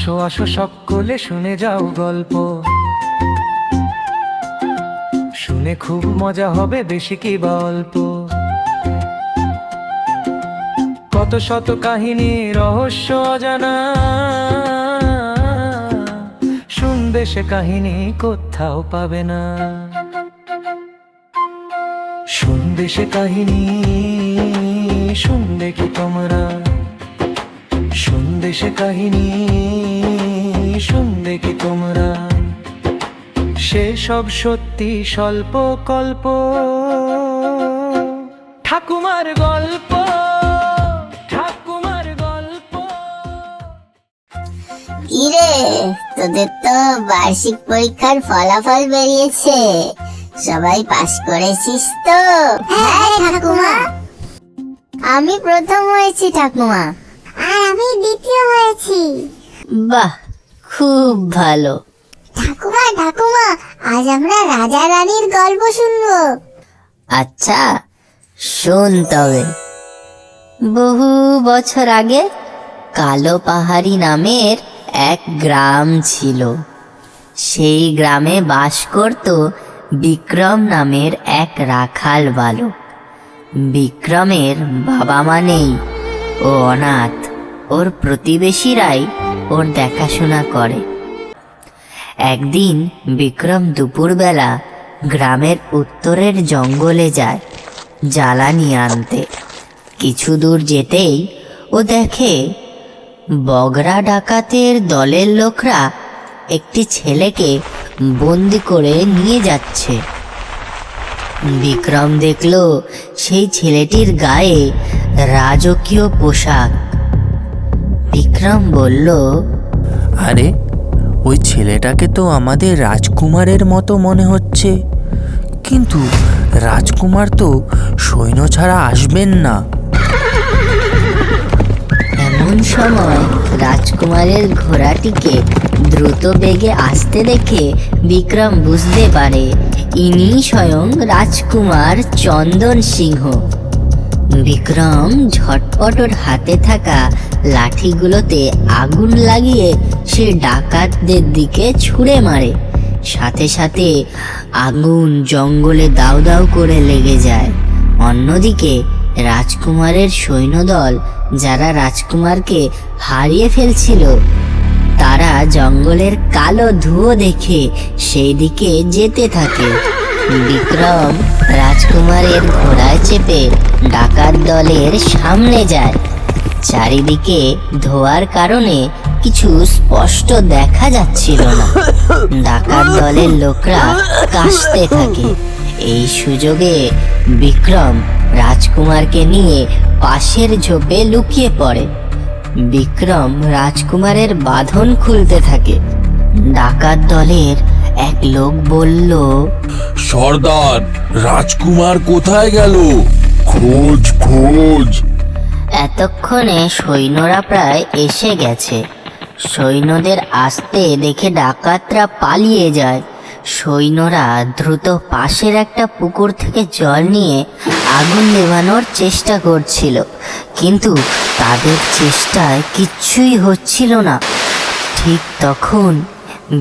আসো আসো সকলে শুনে যাও গল্প, শুনে খুব মজা হবে, বেশি কি বা অল্প। কত শত কাহিনী রহস্য অজানা, শুনবে সে কাহিনী কোথাও পাবে না। শুনবে সে কাহিনী, শুনবে কি তোমরা? শুনবে সে কাহিনী, শুনবে কি তোমরা? সে সব সত্যি স্বল্প কল্প, ঠাকুমার গল্প, ঠাকুমার গল্প। কিরে, তোদের তো বার্ষিক পরীক্ষার ফলাফল বেরিয়েছে, সবাই পাস করেছিস তো? হ্যাঁ ঠাকুমা। আমি প্রথম হয়েছি ঠাকুমা। আর আমি দ্বিতীয় হয়েছি। বাহ, খুব ভালো। ঠাকুমা ঠাকুমা, আজ আমরা রাজা রানীর গল্প শুনবো। আচ্ছা শোন তবে। বহু বছর আগে কালো পাহাড়ি নামের এক গ্রাম ছিল। সেই গ্রামে বাস করত বিক্রম নামের এক রাখাল বালক। বিক্রমের বাবা মা নেই, ও অনাথ। ওর প্রতিবেশীরাই ওর দেখাশোনা করে। একদিন বিক্রম দুপুরবেলা গ্রামের উত্তরের জঙ্গলে যায় জ্বালানি আনতে। কিছু দূর যেতেই ও দেখে বগরা ডাকাতের দলের লোকরা একটি ছেলেকে বন্দি করে নিয়ে যাচ্ছে। বিক্রম দেখল সেই ছেলেটির গায়ে রাজকীয় পোশাক। বিক্রম বলল, আরে, ওই ছেলেটাকে তো আমাদের রাজকুমারের মতো মনে হচ্ছে, কিন্তু রাজকুমার তো সৈন্য ছাড়া আসবেন না। এমন সময় রাজকুমারের ঘোড়াটিকে দ্রুত বেগে আসতে দেখে বিক্রম বুঝতে পারে ইনি স্বয়ং রাজকুমার চন্দন সিংহ। বিক্রম ঝটপট ওর হাতে থাকা লাঠিগুলোতে আগুন লাগিয়ে সে ডাকাতদের দিকে ছুঁড়ে মারে। সাথে সাথে আগুন জঙ্গলে দাউ দাউ করে লেগে যায়। অন্যদিকে রাজকুমারের সৈন্যদল, যারা রাজকুমারকে হারিয়ে ফেলছিল, তারা জঙ্গলের কালো ধুয়ো দেখে সেই দিকে যেতে থাকে। বিক্রম রাজকুমারের ঘোড়ায় চেপে ডাকাত দলের সামনে যায়। চারিদিকে ধোঁয়ার কারণে কিছু স্পষ্ট দেখা যাচ্ছিল না। ডাকাত দলের লোকরা কাশতে থাকে। এই সুযোগে বিক্রম রাজকুমারকে নিয়ে পাশের ঝোপে লুকিয়ে পড়ে। বিক্রম রাজকুমারের বাঁধন খুলতে থাকে। ডাকাত দলের এক লোক বলল, সর্দার, রাজকুমার কোথায় গেল? খোঁজ খোঁজ। এতক্ষণে সৈন্যরা প্রায় এসে গেছে। সৈন্যদের আসতে দেখে ডাকাতরা পালিয়ে যায়। সৈন্যরা দ্রুত পাশের একটা পুকুর থেকে জল নিয়ে আগুন নেভানোর চেষ্টা করছিল, কিন্তু তাদের চেষ্টায় কিচ্ছুই হচ্ছিল না। ঠিক তখন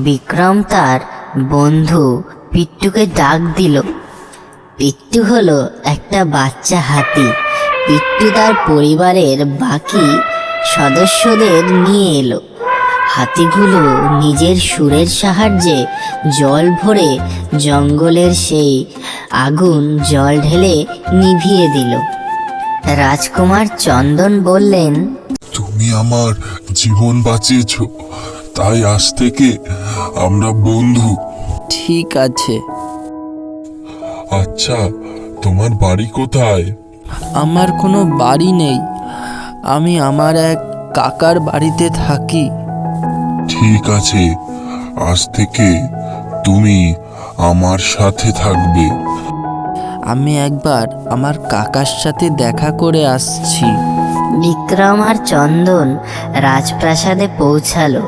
বিক্রম তার বন্ধু পিট্টুকে ডাক দিল। পিট্টু হলো একটা বাচ্চা হাতি। পিট্টু তার পরিবারের বাকি সদস্যদের নিয়ে এলো। হাতিগুলো নিজের সুরের সাহায্যে জল ভরে জঙ্গলের সেই আগুন জল ঢেলে নিভিয়ে দিল। রাজকুমার চন্দন বললেন, তুমি আমার জীবন বাঁচিয়েছ, তাই আজ থেকে আমরা বন্ধু। ঠিক আছে। আচ্ছা, তোমার বাড়ি কোথায়? আমার কোনো বাড়ি নেই, আমি আমার এক কাকার বাড়িতে থাকি। ঠিক আছে, আজ থেকে তুমি আমার সাথে থাকবে। আমি একবার আমার কাকার সাথে দেখা করে আসছি। বিক্রম আর চন্দন রাজপ্রাসাদে পৌঁছালো।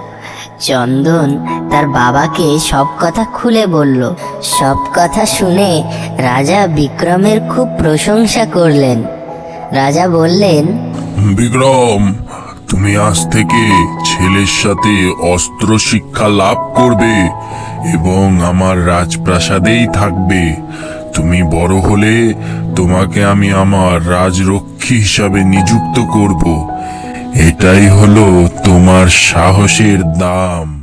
চন্দন তার বাবাকে সব কথা খুলে বলল। সব কথা শুনে রাজা বিক্রমের খুব প্রশংসা করলেন। রাজা বললেন, বিক্রম, তুমি আজ থেকে ছেলের সাথে অস্ত্র শিক্ষা লাভ করবে এবং আমার রাজপ্রাসাদেই থাকবে। তুমি বড় হলে তোমাকে আমি আমার রাজরক্ষী হিসাবে নিযুক্ত করব। এটাই হলো তোমার সাহসের দাম।